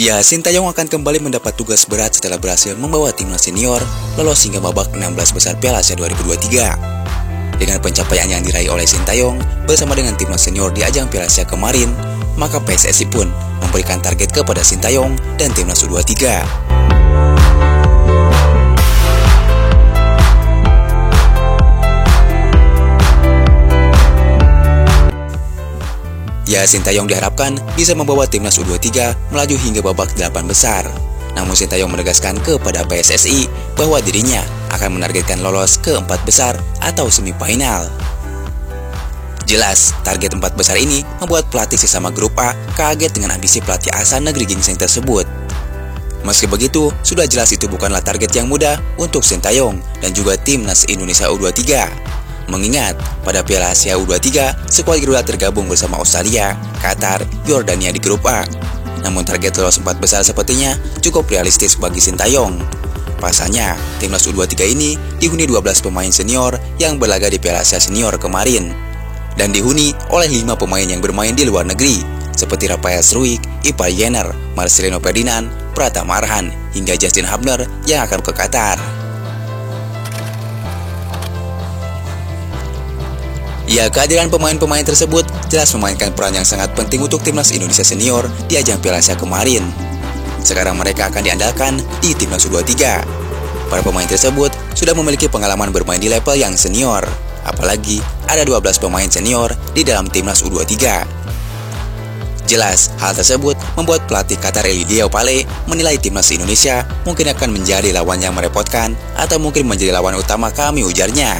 Ya, Sintayong akan kembali mendapat tugas berat setelah berhasil membawa timnas senior lolos hingga babak 16 besar Piala Asia 2023. Dengan pencapaian yang diraih oleh Sintayong bersama dengan timnas senior di ajang Piala Asia kemarin, maka PSSI pun memberikan target kepada Sintayong dan timnas U23. Ya, Sintayong diharapkan bisa membawa timnas U23 melaju hingga babak 8 besar. Namun Sintayong menegaskan kepada PSSI bahwa dirinya akan menargetkan lolos ke 4 besar atau semifinal. Jelas, target 4 besar ini membuat pelatih sesama grup A kaget dengan ambisi pelatih asal negeri ginseng tersebut. Meski begitu, sudah jelas itu bukanlah target yang mudah untuk Sintayong dan juga timnas Indonesia U23. Mengingat, pada Piala Asia U23, skuad Garuda tergabung bersama Australia, Qatar, Yordania di grup A. Namun target lolos 4 besar sepertinya cukup realistis bagi Sintayong. Pasalnya, timnas U23 ini dihuni 12 pemain senior yang berlaga di Piala Asia Senior kemarin. Dan dihuni oleh 5 pemain yang bermain di luar negeri, seperti Rafael Struijk, Ivar Jenner, Marcelino Ferdinand, Pratama Arhan, hingga Justin Hubner yang akan ke Qatar. Ya, kehadiran pemain-pemain tersebut jelas memainkan peran yang sangat penting untuk timnas Indonesia senior di ajang Piala Asia kemarin. Sekarang mereka akan diandalkan di timnas U23. Para pemain tersebut sudah memiliki pengalaman bermain di level yang senior, apalagi ada 12 pemain senior di dalam timnas U23. Jelas, hal tersebut membuat pelatih Qatar Elie Pale menilai timnas Indonesia mungkin akan menjadi lawan yang merepotkan atau mungkin menjadi lawan utama kami, ujarnya.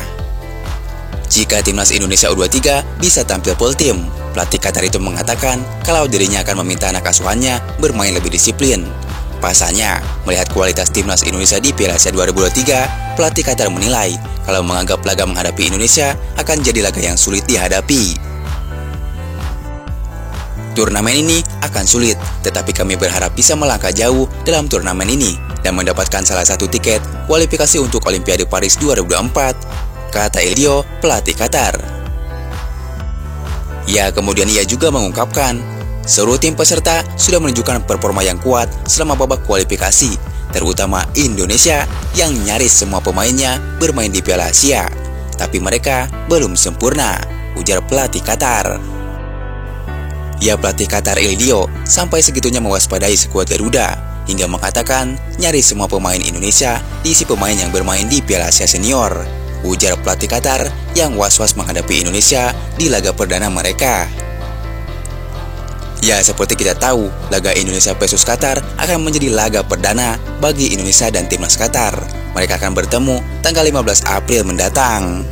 Jika timnas Indonesia U23 bisa tampil full tim, pelatih Qatar itu mengatakan kalau dirinya akan meminta anak asuhannya bermain lebih disiplin. Pasalnya, melihat kualitas timnas Indonesia di Piala Asia 2023, pelatih Qatar menilai kalau menganggap laga menghadapi Indonesia akan jadi laga yang sulit dihadapi. Turnamen ini akan sulit, tetapi kami berharap bisa melangkah jauh dalam turnamen ini dan mendapatkan salah satu tiket kualifikasi untuk Olimpiade Paris 2024. Kata Elio, pelatih Qatar. Ya, kemudian ia juga mengungkapkan, seluruh tim peserta sudah menunjukkan performa yang kuat selama babak kualifikasi, terutama Indonesia yang nyaris semua pemainnya bermain di Piala Asia. Tapi mereka belum sempurna, ujar pelatih Qatar. Ya, pelatih Qatar Elio sampai segitunya mewaspadai skuad Garuda, hingga mengatakan nyaris semua pemain Indonesia diisi pemain yang bermain di Piala Asia Senior, ujar pelatih Qatar yang was-was menghadapi Indonesia di laga perdana mereka. Ya, seperti kita tahu, laga Indonesia versus Qatar akan menjadi laga perdana bagi Indonesia dan timnas Qatar. Mereka akan bertemu tanggal 15 April mendatang.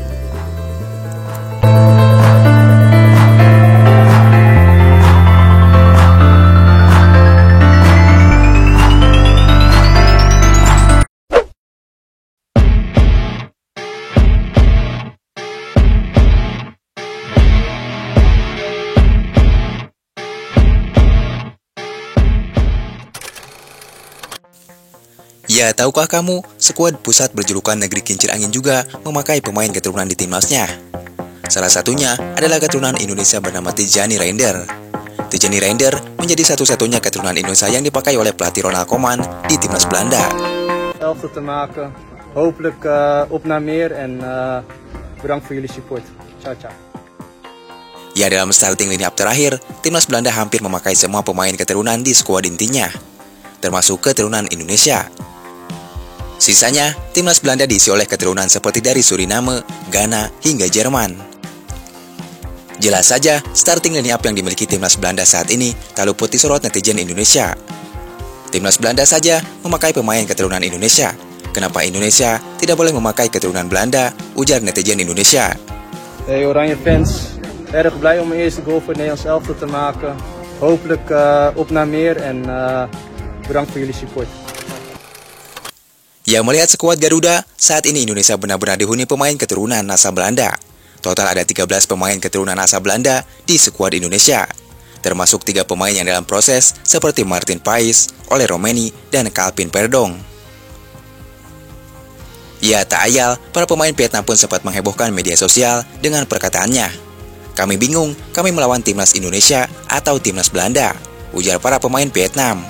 Ya, tahukah kamu, skuad pusat berjulukan Negeri Kincir Angin juga memakai pemain keturunan di timnasnya. Salah satunya adalah keturunan Indonesia bernama Tijani Reinder. Tijani Reinder menjadi satu-satunya keturunan Indonesia yang dipakai oleh pelatih Ronald Koeman di timnas Belanda. Elftal te maken. Hopelijk op naar meer en bedankt voor jullie support. Ciao ciao. Ya, dalam starting line up terakhir, timnas Belanda hampir memakai semua pemain keturunan di skuad intinya, termasuk keturunan Indonesia. Sisanya, timnas Belanda diisi oleh keturunan seperti dari Suriname, Ghana, hingga Jerman. Jelas saja, starting line up yang dimiliki timnas Belanda saat ini tak luput disorot netizen Indonesia. Timnas Belanda saja memakai pemain keturunan Indonesia. Kenapa Indonesia tidak boleh memakai keturunan Belanda, ujar netizen Indonesia. Hey Oranje fans, erg blij om mijn eerste goal voor het Nederlands elftal te maken. Hopelijk op naar meer en bedankt voor jullie support. Ya, melihat skuad Garuda, saat ini Indonesia benar-benar dihuni pemain keturunan asal Belanda. Total ada 13 pemain keturunan asal Belanda di skuad Indonesia, termasuk 3 pemain yang dalam proses seperti Martin Pais, Ole Romeni, dan Calvin Perdong. Ya, tak ayal, para pemain Vietnam pun sempat menghebohkan media sosial dengan perkataannya. Kami bingung, kami melawan timnas Indonesia atau timnas Belanda, ujar para pemain Vietnam.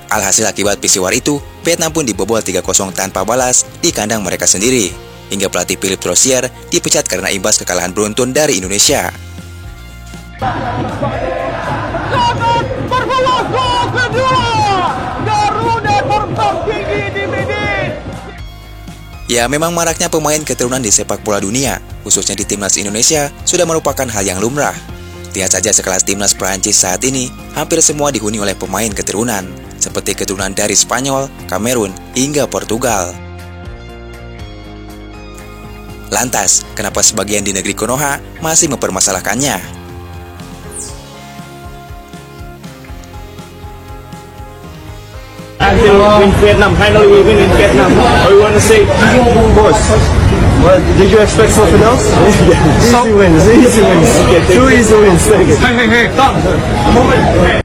Alhasil akibat pisiwar itu, Vietnam pun dibobol 3-0 tanpa balas di kandang mereka sendiri. Hingga pelatih Philippe Troussier dipecat karena imbas kekalahan beruntun dari Indonesia. Ya, memang maraknya pemain keturunan di sepak bola dunia, khususnya di timnas Indonesia, sudah merupakan hal yang lumrah. Lihat saja sekelas timnas Prancis saat ini, hampir semua dihuni oleh pemain keturunan, seperti keturunan dari Spanyol, Kamerun, hingga Portugal. Lantas, kenapa sebagian di negeri Konoha masih mempermasalahkannya? Until win Vietnam, finally we win in Vietnam. We want to say, of course. Well, did you expect something else? Easy wins, easy wins. Two easy wins. Hey, stop. A moment.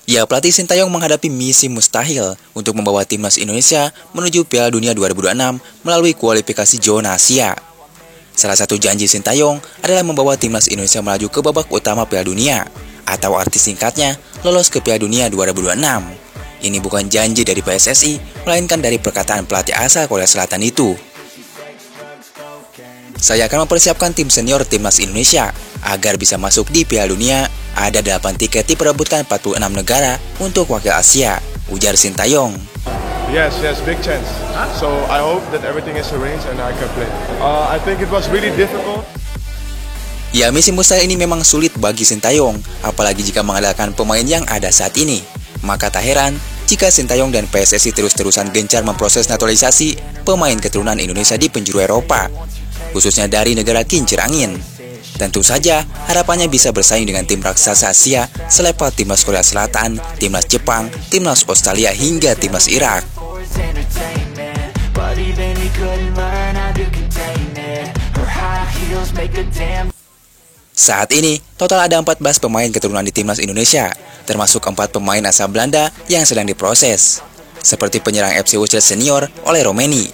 Ya, pelatih Sintayong menghadapi misi mustahil untuk membawa timnas Indonesia menuju Piala Dunia 2026 melalui kualifikasi zona Asia. Salah satu janji Sintayong adalah membawa timnas Indonesia melaju ke babak utama Piala Dunia, atau arti singkatnya lolos ke Piala Dunia 2026. Ini bukan janji dari PSSI, melainkan dari perkataan pelatih asal Korea Selatan itu. Saya akan mempersiapkan tim senior timnas Indonesia agar bisa masuk di Piala Dunia. Ada 8 tiket diperebutkan 46 negara untuk wakil Asia, ujar Sintayong. Yes, big chance. So I hope that everything is arranged and I can play. I think it was really difficult. Ya, misi mustahil ini memang sulit bagi Sintayong, apalagi jika mengandalkan pemain yang ada saat ini. Maka tak heran jika Sintayong dan PSSI terus-terusan gencar memproses naturalisasi pemain keturunan Indonesia di penjuru Eropa, khususnya dari negara kincir angin. Tentu saja harapannya bisa bersaing dengan tim raksasa Asia selevel timnas Korea Selatan, timnas Jepang, timnas Australia hingga timnas Irak. Saat ini, total ada 14 pemain keturunan di timnas Indonesia, termasuk 4 pemain asal Belanda yang sedang diproses, seperti penyerang FC Utrecht senior oleh Romeni,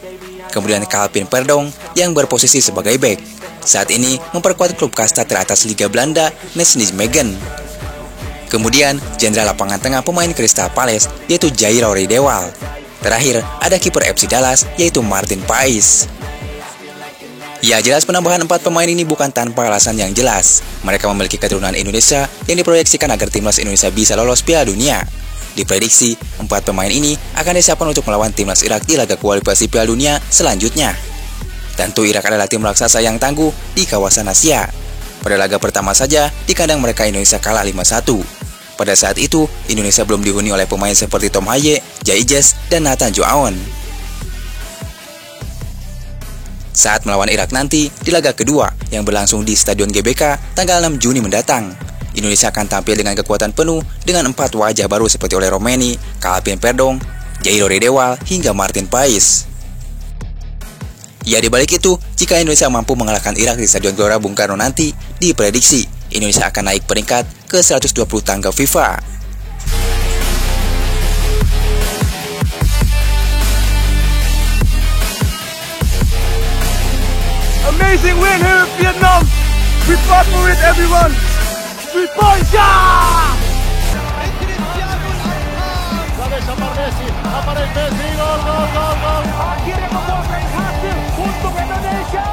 kemudian Calvin Verdonk yang berposisi sebagai bek. Saat ini memperkuat klub kasta teratas Liga Belanda, Nijmegen. Kemudian, jenderal lapangan tengah pemain Crystal Palace, yaitu Jairo Ridewal. Terakhir, ada kiper FC Dallas, yaitu Martin Pais. Ya, jelas penambahan 4 pemain ini bukan tanpa alasan yang jelas. Mereka memiliki keturunan Indonesia yang diproyeksikan agar timnas Indonesia bisa lolos Piala Dunia. Diprediksi, 4 pemain ini akan disiapkan untuk melawan timnas Irak di laga kualifikasi Piala Dunia selanjutnya. Tentu Irak adalah tim raksasa yang tangguh di kawasan Asia. Pada laga pertama saja, di kandang mereka Indonesia kalah 5-1. Pada saat itu, Indonesia belum dihuni oleh pemain seperti Tom Haye, Jai Jes, dan Nathan Joaon. Saat melawan Irak nanti, di laga kedua yang berlangsung di Stadion GBK tanggal 6 Juni mendatang, Indonesia akan tampil dengan kekuatan penuh dengan 4 wajah baru seperti oleh Romeni, Calvin Verdonk, Jairo Ridewal, hingga Martin Pais. Ya, di balik itu, jika Indonesia mampu mengalahkan Irak di Stadion Gelora Bung Karno nanti, diprediksi Indonesia akan naik peringkat ke 120 tangga FIFA. Amazing win here in Vietnam. We fought for it, everyone. 3 points, yeah! Aparece Messi, gol. Akhirnya membuahkan hasil untuk Indonesia.